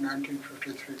1953,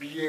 BA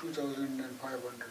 2500।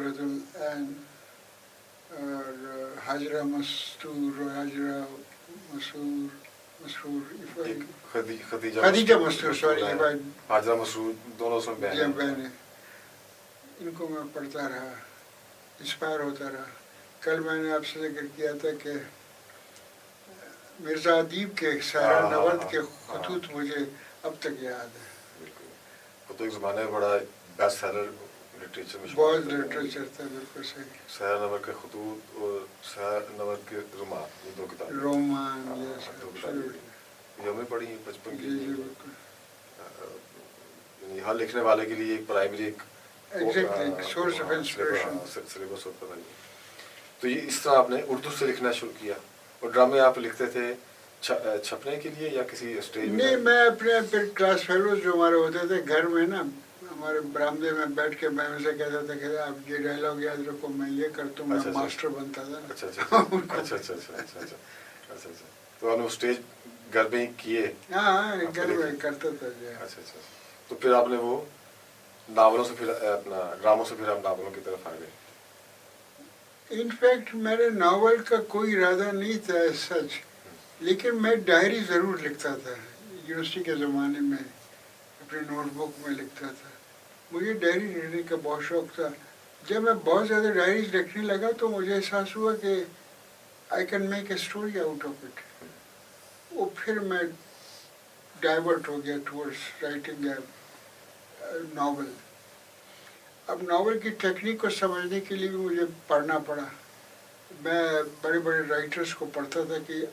قرۃ العین اور حاجرہ مستور اور حاجرہ مسرور خدیجہ مستور سوری حاجرہ مسرور دونوں سب بہنیں. ان کو میں پڑھتا رہا، انسپائر ہوتا رہا. کل میں نے آپ سے ذکر کیا تھا کہ مرزا ادیب کے سہرا نورد کے خطوط مجھے اب تک یاد ہے. وہ تو ایک زمانے میں بڑا بیسٹ سیلر لٹریچر میں بہت لٹریچر تھا. بالکل صحیح. سہرا نورد کے خطوط اور سہرا نورد کے رومان، یہ دو کتابیں رومان یہ ہمیں پڑھی ہیں بچپن کی. جی بالکل. یعنی ہر لکھنے والے کے لیے ایک پرائمری ایک سورس آف انسپریشن سلیبس ہوتا ہے. تو یہ اس طرح آپ نے اردو سے لکھنا شروع کیا، اور ڈرامے آپ لکھتے تھے چھپنے کے لیے یا کسی اسٹیج میں؟ نہیں، میں اپنے پھر کلاس فیلوز جو ہمارے ہوتے تھے گھر میں نا، ہمارے برآمدے میں بیٹھ کے میں ان سے کہتا تھا کہ آپ یہ ڈائلاگ یاد رکھو، میں یہ کرتا ہوں. میں ماسٹر بنتا تھا. اچھا. تو آپ نے اسٹیج گھر میں ہی کیے؟ ہاں گھر میں کرتا تھا. اچھا. تو پھر آپ نے وہ ناولوں سے پھر اپنا ڈراموں سے پھر آپ ناولوں کی طرف آ گئے؟ انفیکٹ میرے ناول کا کوئی ارادہ نہیں تھا سچ، لیکن میں ڈائری ضرور لکھتا تھا. یونیورسٹی کے زمانے میں اپنی نوٹ بک میں لکھتا تھا. مجھے ڈائری لکھنے کا بہت شوق تھا. جب میں بہت زیادہ ڈائریز لکھنے لگا تو مجھے احساس ہوا کہ I can make a story out of it. وہ پھر میں ڈائیورٹ ہو گیا ٹورڈس رائٹنگ اے ناول. اب ناول کی ٹیکنیک کو سمجھنے کے لیے بھی مجھے پڑھنا پڑا. میں بڑے بڑے رائٹرس کو پڑھتا تھا کہ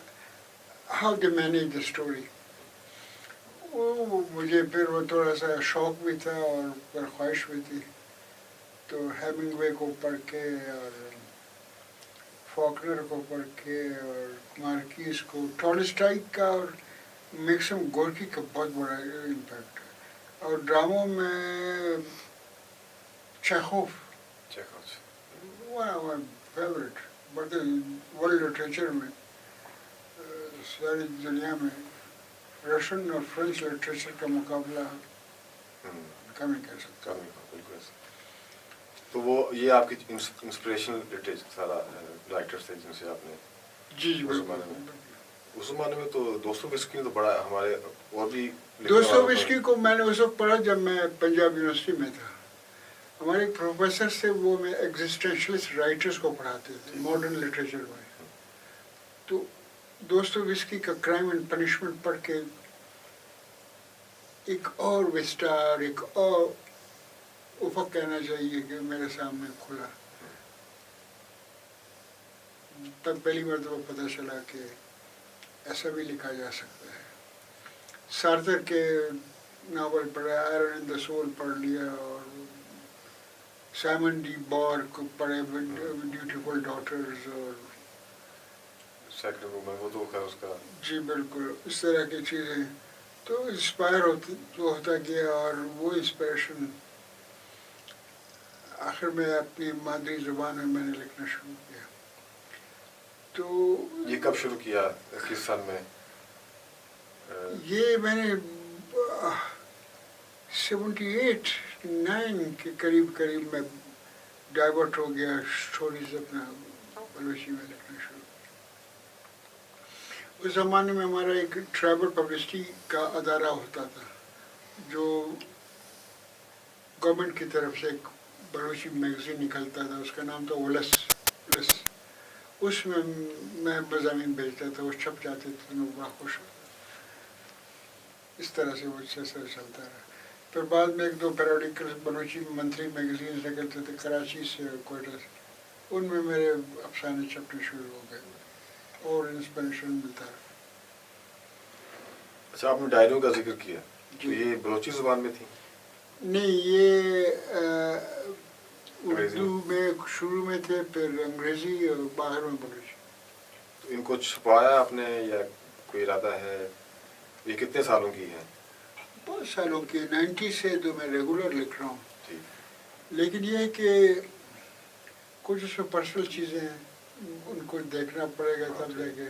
how they manage the story. وہ مجھے پھر وہ تھوڑا سا شوق بھی تھا اور پھر خواہش بھی تھی. تو ہیمنگ وے کو پڑھ کے اور فاکنر کو پڑھ کے اور مارکیز کو، ٹالسٹائی کا اور میکسم گورکی کا بہت بڑا امپیکٹ ہے. اور ڈراموں میں Chekhov favourite. But world literature میں ساری دنیا میں رشین اور فرینچ لٹریچر کا مقابلہ کم ہی کر سکتا. بالکل. تو وہ یہ آپ کی انسپریشنل لٹریچر سارا رائٹر تھے جن سے آپ نے جی اس زمانے میں تو دوستویفسکی تو بڑا ہمارے اور بھی. دوستویفسکی کو میں نے اس وقت پڑھا جب میں پنجاب یونیورسٹی میں تھا. ہمارے ایک پروفیسر سے وہ میں ایگزسٹینشلسٹ رائٹرس کو پڑھاتے تھے ماڈرن لٹریچر میں. تو دوستویفسکی کا کرائم اینڈ پنشمنٹ پڑھ کے ایک اور وسٹار، ایک اور افق کہنا چاہیے کہ میرے سامنے کھلا. تب پہلی مرتبہ پتہ چلا کہ ایسا بھی لکھا جا سکتا ہے. سارتر کے ناول پڑھا، آئرن ان دا سول پڑھ لیا، اور سائمن ڈی بار کو پڑھے، بیوٹیفل ڈاٹرز اور سیکنڈ وومن، وہ تو خیر اس کا. جی بالکل. اس طرح کی چیزیں تو انسپائر ہوتا گیا. اور وہ انسپریشن آخر میں اپنی مادری زبان میں نے لکھنا شروع کیا. تو یہ کب شروع کیا؟ کس سال میں؟ یہ میں نے 78-9 کے قریب میں ڈائیورٹ ہو گیا اسٹوریز اپنا بلوچی میں لکھنا شروع کیا. اس زمانے میں ہمارا ایک ٹرائبل پبلسٹی کا ادارہ ہوتا تھا جو گورنمنٹ کی طرف سے ایک بلوچی میگزین نکلتا تھا، اس کا نام تھا اولس. اس میں میں مضامین بھیجتا تھا، وہ چھپ جاتے تھے، میں بڑا خوش ہوتا. اس طرح سے وہ سلسلہ چلتا رہا. پھر بعد میں ایک دو پیریوڈیکل بلوچی منتھلی میگزینز نکلتے تھے کراچی سے اور کوئٹہ سے، ان میں میرے افسانے چھپنے شروع ہو گئے اور انسپریشن ملتا رہا. اچھا، آپ نے ڈائریوں کا ذکر کیا، تو یہ بلوچی زبان میں تھی؟ نہیں، یہ اردو میں شروع میں تھے، پھر انگریزی اور باہر میں بلوچی. تو ان کو چھپایا آپ نے یا کوئی ارادہ ہے؟ یہ کتنے سالوں کی ہے؟ بہت سالوں کی، 90 سے تو میں ریگولر لکھ رہا ہوں. لیکن یہ ہے کہ کچھ اس میں پرسنل چیزیں ہیں، ان کو دیکھنا پڑے گا تب جا کے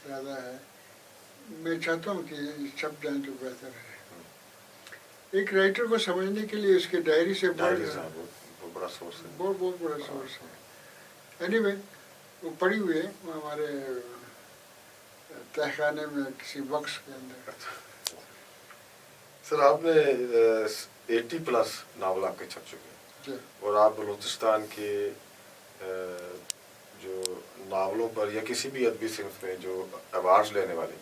زیادہ ہے. میں چاہتا ہوں کہ چھپ جائیں تو بہتر ہے. ایک رائٹر کو سمجھنے کے لیے اس کے ڈائری سے ڈائریز ہیں وہ بڑا سورس ہے. بہت بہت بڑا سورس ہے. اینی وے وہ پڑھی ہوئی ہے ہمارے تہخانے میں کسی بکس کے اندر. سر آپ نے 80+ ناول آپ کے چھپ چکے ہیں جی. اور آپ بلوچستان کے جو ناولوں پر یا کسی بھی ادبی صنف میں جو ایوارڈز لینے والے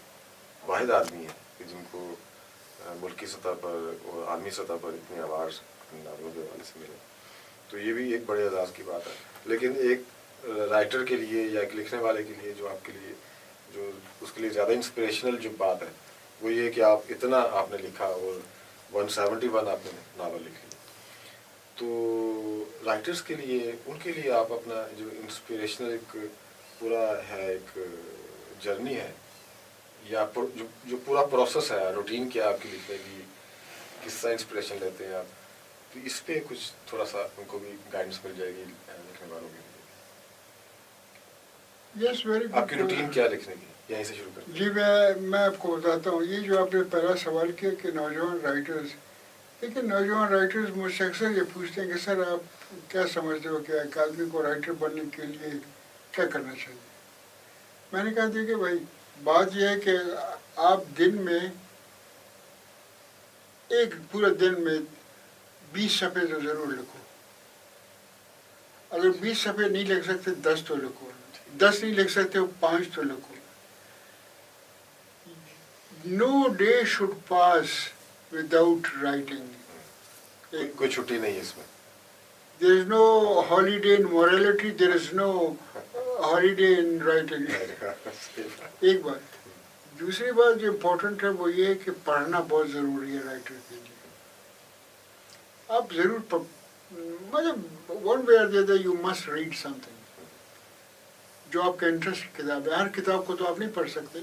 واحد آدمی ہیں کہ جن کو ملکی سطح پر اور عالمی سطح پر اتنے ایوارڈز ناولوں کے حوالے سے ملے، تو یہ بھی ایک بڑے اعزاز کی بات ہے. لیکن ایک رائٹر کے لیے یا ایک لکھنے والے کے لیے جو آپ کے لیے جو اس کے لیے زیادہ انسپریشنل جو بات ہے وہ یہ کہ آپ اتنا آپ نے لکھا اور 171 آپ نے ناول لکھ لی. تو رائٹرز کے لیے ان کے لیے آپ اپنا جو انسپریشنل ایک پورا ہے ایک جرنی ہے یا جو پورا پروسیس ہے روٹین کیا آپ کی لکھنے کی، کس طرح انسپریشن لیتے ہیں آپ، تو اس پہ کچھ تھوڑا سا ان کو بھی گائیڈنس مل جائے گی لکھنے والوں کے لیے. Yes very good. آپ کی روٹین کیا لکھنے کی، یہیں سے شروع کرتے ہیں. جی میں آپ کو بتاتا ہوں. یہ جو آپ نے پہلا سوال کیا کہ نوجوان رائٹرز، دیکھیے نوجوان رائٹرز مجھ سے اکثر یہ پوچھتے ہیں کہ سر آپ کیا سمجھتے ہو کہ ایک آدمی کو رائٹر بننے کے لیے کیا کرنا چاہیے. میں نے کہا دیکھیے بھائی بات یہ ہے کہ آپ دن میں ایک پورے دن میں 20 صفحے تو ضرور لکھو. اگر 20 صفحے نہیں لکھ سکتے 10 تو لکھو. 10 نہیں لکھ سکتے 5 تو لکھو. No day should pass without writing. کوئی چھٹی نہیں ہے اس میں. There is no holiday in morality, there is no holiday in writing. ایک بات. دوسری بات جو امپورٹنٹ ہے وہ یہ ہے کہ پڑھنا بہت ضروری ہے رائٹر کے لیے. آپ ضرور مطلب ون وے اور the other you must read some thing. جو آپ کا انٹرسٹ کی کتاب ہے، ہر کتاب کو تو آپ نہیں پڑھ سکتے.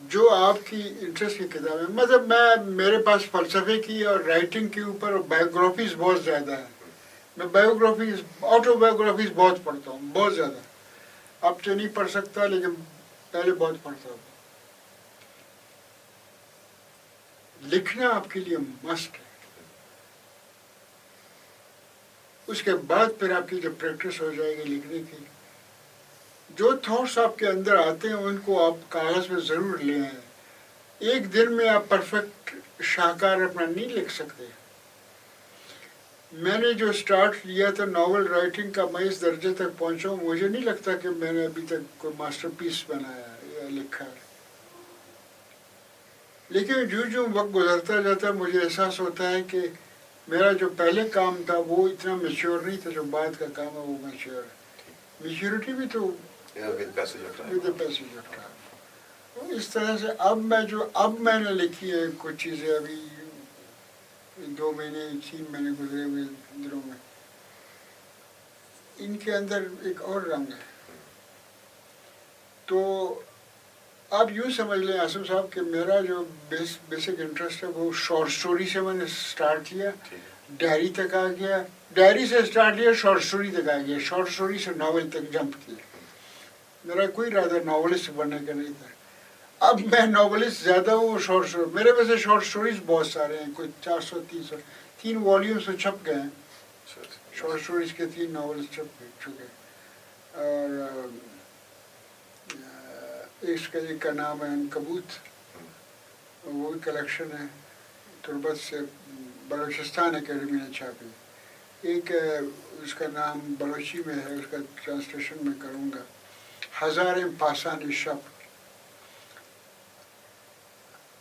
جو آپ کی انٹرسٹ کی کتاب ہے، مطلب میرے پاس فلسفے کی اور رائٹنگ کے اوپر بایوگرافیز بہت زیادہ ہیں. میں بایوگرافیز آٹو بایوگرافیز بہت پڑھتا ہوں، بہت زیادہ. اب تو نہیں پڑھ سکتا لیکن پہلے بہت پڑھتا ہوں. لکھنا آپ کے لیے مسٹ ہے. اس کے بعد پھر آپ کی جب پریکٹس ہو جائے گی لکھنے کی، جو تھاٹس آپ کے اندر آتے ہیں ان کو آپ کاغذ میں ضرور لے آئیں. ایک دن میں آپ پرفیکٹ شاہکار اپنا نہیں لکھ سکتے. میں نے جو سٹارٹ لیا تھا ناول رائٹنگ کا، میں اس درجے تک پہنچا ہوں، مجھے نہیں لگتا کہ میں نے ابھی تک کوئی ماسٹر پیس بنایا یا لکھا ہے. لیکن جو وقت گزرتا جاتا ہے مجھے احساس ہوتا ہے کہ میرا جو پہلے کام تھا وہ اتنا میچور نہیں تھا، جو بعد کا کام ہے وہ میچور ہے. میچورٹی بھی تو ود پیسج آف ٹائم. اس طرح سے اب میں نے لکھی ہے کچھ چیزیں ابھی 2 مہینے 3 مہینے گزرے ہوئے دنوں میں، ان کے اندر ایک اور رنگ ہے. تو آپ یوں سمجھ لیں آصف صاحب کہ میرا جو بیسک انٹرسٹ ہے وہ شارٹ سٹوری سے میں نے سٹارٹ کیا، ڈائری تک آ گیا. ڈائری سے سٹارٹ کیا، شارٹ سٹوری تک آ گیا، شارٹ سٹوری سے ناول تک جمپ کیا. میرا کوئی ارادہ ناولسٹ بننے کا نہیں تھا. اب میں ناولسٹ زیادہ ہوں. شارٹ سٹوری میرے ویسے شارٹ سٹوریز بہت سارے ہیں، کوئی 400 3 والیومس میں چھپ گئے ہیں. شارٹ سٹوریز کے 3 ناولس چھپ چکے. اور اس کا نام ہے عنکبوت، وہ بھی کلیکشن ہے، تربت سے بلوچستان اکیڈمی نے چھاپی. ایک اس کا نام بلوچی میں ہے، اس کا ٹرانسلیشن میں کروں گا. ہزار پاسان شب،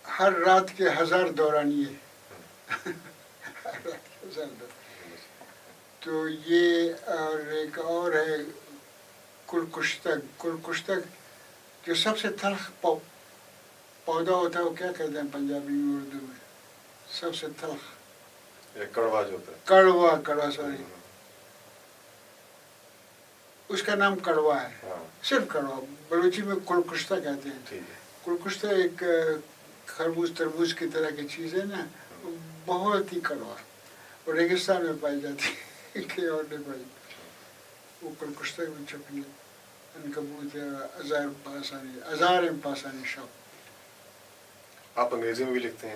ہر رات کے 1000 دورانیے. تو یہ اور ایک اور ہے کلکشتگ جو سب سے تلخ پودا ہوتا ہے، وہ کیا کہتے ہیں پنجابی میں اردو میں؟ سب سے تلخ کڑوا جو ہوتا ہے. کڑوا سوری، اس کا نام کڑوا ہے، صرف کڑوا. بلوچی میں کلکشتہ کہتے ہیں. کلکشتہ ایک خربوز تربوز کی طرح کی چیز ہے نا، بہت ہی کڑوا، اور ریگستان میں پائی جاتی ہے کہ اور نہیں پائی. وہ کلکشتہ میں چھپی ہے. عنکبوت ہزار پاسانی شب. آپ انگریزی میں بھی لکھتے ہیں؟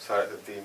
3:30?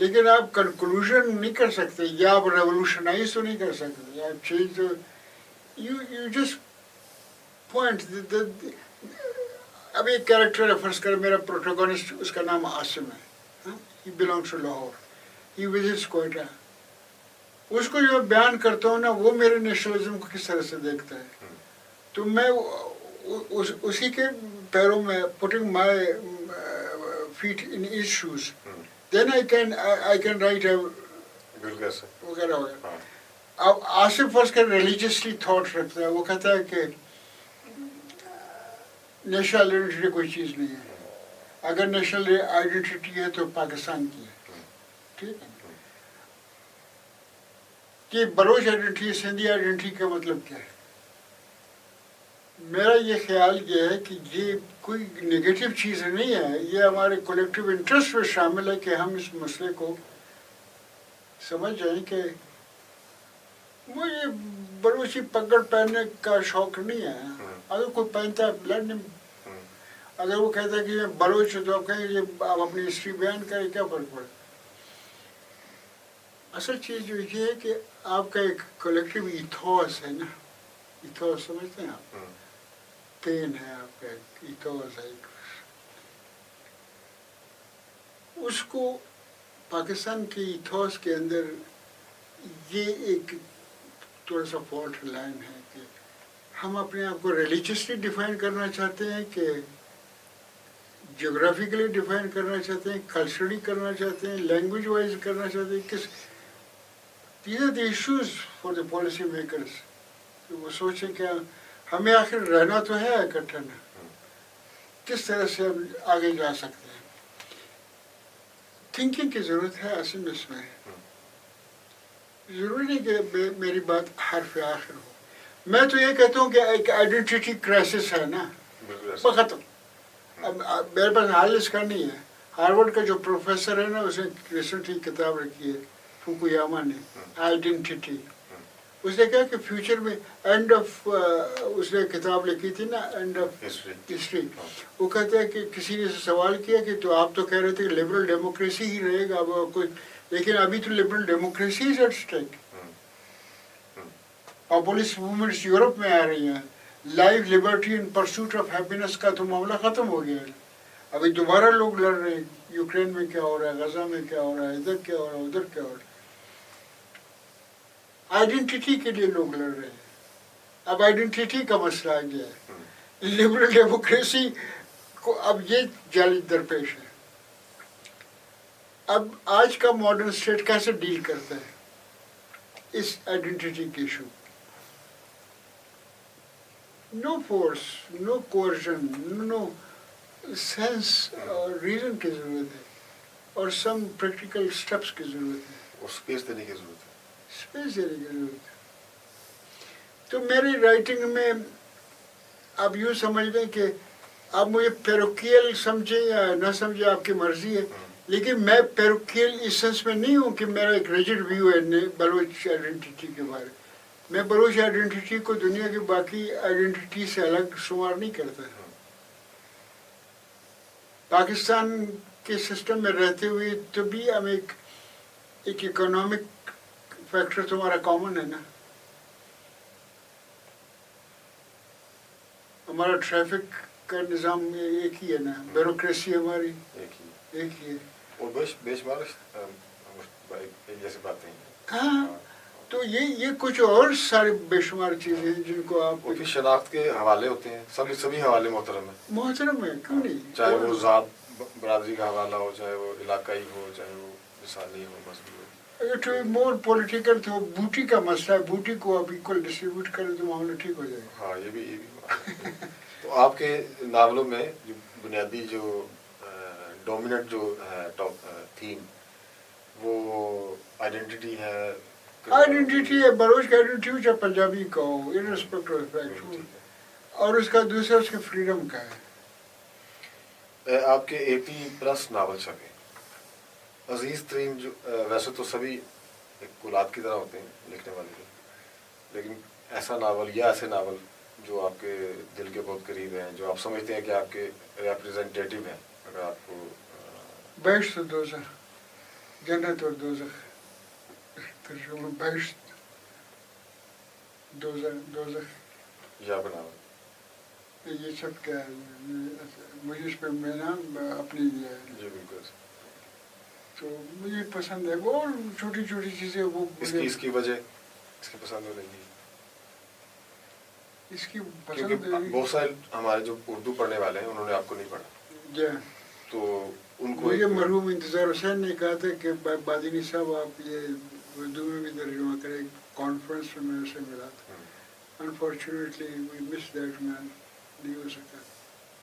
لیکن آپ کنکلوژن نہیں کر سکتے یا آپ ریولوشنائز تو نہیں کر سکتے آپ چینج تو یو جسٹ پوائنٹ. اب ایک کیریکٹر ریفرنس کر میرا پروٹاگونسٹ اس کا نام عاصم ہے. He belongs to Lahore. He visits Quetta. اس کو جو بیان کرتا ہوں نا وہ میرے نیشنلزم کو کس طرح سے دیکھتا ہے تو میں اسی کے پیروں میں putting my feet in his shoes then I can write وغیرہ وغیرہ. اب آصف فرض کر ریلیجیسلی تھاٹ رکھتا ہے. وہ کہتا ہے کہ نیشنل آئیڈینٹی کوئی چیز نہیں ہے. اگر نیشنل آئیڈینٹی ہے تو پاکستان کی ہے. ٹھیک ہے. کہ بلوچ آئیڈینٹی سندھی آئیڈینٹی کا مطلب کیا ہے؟ میرا یہ خیال یہ ہے کہ یہ کوئی نگیٹو چیز نہیں ہے. یہ ہمارے کولیکٹیو انٹرسٹ میں شامل ہے کہ ہم اس مسئلے کو سمجھ جائیں کہ مجھے بلوچی پگڑ پہننے کا شوق نہیں ہے. اگر کوئی پہنتا ہے بلڈ، اگر وہ کہتا ہے کہ یہ بلوچ ہے تو آپ کہیں یہ آپ اپنی ہسٹری بیان کریں، کیا فرق پڑے؟ اصل چیز جو یہ ہے کہ آپ کا ایک کولیکٹیو ایتھوس ہے نا. ایتھوس سمجھتے ہیں آپ؟ پین ہے آپ کا ایک ایتھوس ہے. اس کو پاکستان کے ایتھوس کے اندر یہ ایک تھوڑا سا فالٹ لائن ہے کہ ہم اپنے آپ کو ریلیجیسلی ڈیفائن کرنا چاہتے ہیں کہ جغرافیکلی ڈیفائن کرنا چاہتے ہیں، کلچرلی کرنا چاہتے ہیں، لینگویج وائز کرنا چاہتے ہیں. کس these are the issues for the policy makers. وہ سوچیں کہ ہمیں آخر رہنا تو ہے اکٹھا نا، کس طرح سے ہم آگے جا سکتے ہیں. تھنکنگ کی ضرورت ہے اصل میں. اس میں ضروری نہیں کہ میری بات حرف آخر ہو. میں تو یہ کہتا ہوں کہ ایک آئیڈینٹی کرائسس ہے نا، وہ ختم. اب میرے پاس حال اس کا نہیں ہے. ہارورڈ کا جو پروفیسر ہے نا، اس نے ریسنٹلی کتاب رکھی ہے فوکویاما نے، آئیڈینٹی. اس نے کہا کہ فیوچر میں اینڈ آف، اس نے کتاب لکھی تھی نا اینڈ آف ہسٹری. وہ کہتے ہیں کہ کسی نے سوال کیا کہ تو آپ تو کہہ رہے تھے کہ لبرل ڈیموکریسی ہی رہے گا اب کوئی، لیکن ابھی تو liberal democracy is at stake. Populist movements Europe میں آ رہی ہیں. Life liberty and pursuit of happiness کا تو معاملہ ختم ہو گیا ہے. ابھی دوبارہ لوگ لڑ رہے ہیں. یوکرین میں کیا ہو رہا ہے، غزہ میں کیا ہو رہا ہے، ادھر کیا ہو رہا ہے، ادھر کیا ہو رہا ہے. آئیڈینٹی کے لیے لوگ لڑ رہے ہیں. اب آئیڈینٹی کا مسئلہ آ گیا ہے. لبرل ڈیموکریسی کو اب یہ جالی درپیش ہے. اب آج کا ماڈرن اسٹیٹ کیسے ڈیل کرتا ہے اس آئیڈینٹی کے ایشو؟ نو فورس، نو کوئرژن، نو سینس اور ریزن کی ضرورت ہے، اور سم پریکٹیکل اسٹیپس کی ضرورت ہے. اور اسپیس دینے کی ضرورت ہے. اسپیس دینے کی ضرورت ہے. تو میری رائٹنگ میں آپ یوں سمجھ لیں کہ آپ مجھے پیروکیل سمجھیں یا نہ سمجھیں، آپ کی مرضی ہے. لیکن میں پیروکیل اس سینس میں نہیں ہوں کہ میرا ایک ریجڈ ویو ہے بلوچ آئیڈینٹی کے بارے. میں بلوچ آئیڈینٹی کو دنیا کی باقی آئیڈینٹی سے الگ شمار نہیں کرتا. پاکستان کے سسٹم میں رہتے ہوئے تو بھی ہم ایک اکنامک فیکٹر تو ہمارا کامن ہے نا. ہمارا ٹریفک کا نظام ایک ہی ہے نا، بیوروکریسی ہماری ایک ہی ہے. اور بے شمار جیسے باتیں ہیں. ہاں، تو یہ کچھ اور سارے بے شمار چیزیں ہیں جن کو آپ پھر شناخت کے حوالے ہوتے ہیں. سبھی حوالے محترم ہیں. محترم ہے، کیوں نہیں؟ چاہے وہ ذات برادری کا حوالہ ہو، چاہے وہ علاقائی ہو، چاہے وہ مثالی ہو، مذہبی ہو. ٹو مور پولیٹیکل تو بوٹی کا مسئلہ ہے. بوٹی کو آپ ایکول ڈسٹریبیوٹ کریں تو معاملہ ٹھیک ہو جائے گا. ہاں، یہ بھی تو آپ کے ناولوں میں جو بنیادی جو ڈومیننٹ جو ہے تھیم وہ آئیڈینٹی ہے. آئیڈینٹی ہے، بلوچ کا آئیڈینٹی ہو چاہے پنجابی کا ہو، ارسپیکٹ آف فیکٹ. اور اس کا دوسرا اس کے فریڈم کا ہے. آپ کے 80+ ناول چھپے. عزیز ترین جو ویسے تو سبھی ایک اولاد کی طرح ہوتے ہیں لکھنے والے کے، لیکن ایسا ناول یا ایسے ناول جو آپ کے دل کے بہت قریب ہیں، جو آپ سمجھتے ہیں کہ آپ کے ریپرزنٹیٹیو ہیں، اگر آپ کو 22 دوزہ جنت اور دوزخ ترجمہ بہشت دوزخ یا بناوا. یہ سب کیا ہے مجھے اس پہ میں نام اپنی دیا ہے. جی بالکل. تو مجھے پسند ہے وہ چھوٹی چھوٹی چیزیں وہ اس کی وجہ اس کی پسند ہونے کی اس کی کیونکہ پسند بہت سارے ہمارے جو اردو پڑھنے والے ہیں انہوں نے آپ کو نہیں پڑھا جی تو ان کو مجھے مرحوم انتظار حسین نے کہا تھا کہ بادینی صاحب آپ یہ اردو میں بھی ترجمہ کریں. کانفرنس میں میں اسے ملا تھا. انفارچونیٹلی وی مس دیٹ مین نہیں ہو سکا.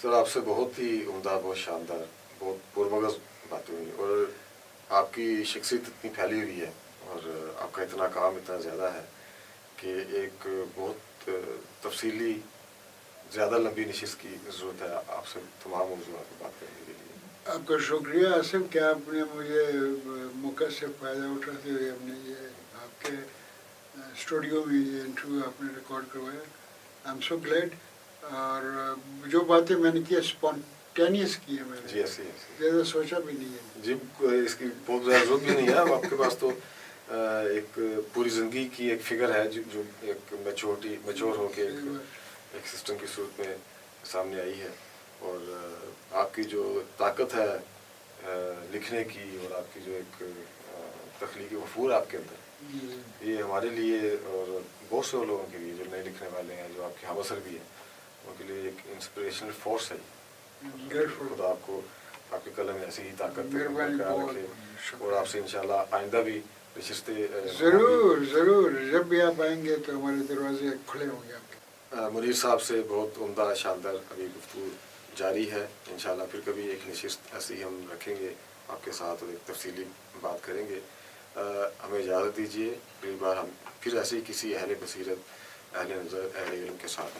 سر آپ سے بہت ہی عمدہ بہت شاندار بہت پرمغز باتیں ہوئی اور آپ کی شخصیت اتنی پھیلی ہوئی ہے اور آپ کا اتنا کام اتنا زیادہ ہے کہ ایک بہت تفصیلی زیادہ لمبی نشست کی ضرورت ہے آپ سے تمام موضوعات پر بات کرنے کے لیے. آپ کا شکریہ آصف کہ آپ نے مجھے موقع سے فائدہ اٹھاتے ہوئے ہم نے یہ آپ کے اسٹوڈیو میں یہ انٹرویو آپ نے ریکارڈ کروایا. I am so glad. اور جو باتیں میں نے کی اسپونٹینیس کی ہے میں نے جی ایسی ایسی زیادہ سوچا بھی نہیں ہے. جی اس کی بہت زیادہ ضرورت بھی نہیں ہے. آپ کے پاس تو ایک پوری زندگی کی ایک فگر ہے جو ایک میچور ہو کے ایک سسٹم کی صورت میں سامنے آئی ہے اور آپ کی جو طاقت ہے لکھنے کی اور آپ کی جو ایک تخلیقی وفور آپ کے اندر یہ ہمارے لیے اور بہت سے لوگوں کے لیے جو نئے لکھنے والے ہیں جو آپ کے ہم اثر بھی ہیں ان کے لیے ایک انسپریشنل فورس ہے. خدا آپ کو آپ کے قلم میں ایسی ہی طاقت برقرار رکھے اور آپ سے انشاءاللہ آئندہ بھی نشستیں ضرور ضرور جب بھی آپ آئیں گے تو ہمارے دروازے کھلے ہوں گے آپ کے. منیر صاحب سے بہت عمدہ شاندار ابھی گفتگو جاری ہے. انشاءاللہ پھر کبھی ایک نشست ایسی ہم رکھیں گے آپ کے ساتھ اور ایک تفصیلی بات کریں گے. ہمیں اجازت دیجیے اگلی بار ہم پھر ایسے ہی کسی اہل بصیرت اہل نظر اہل علم کے ساتھ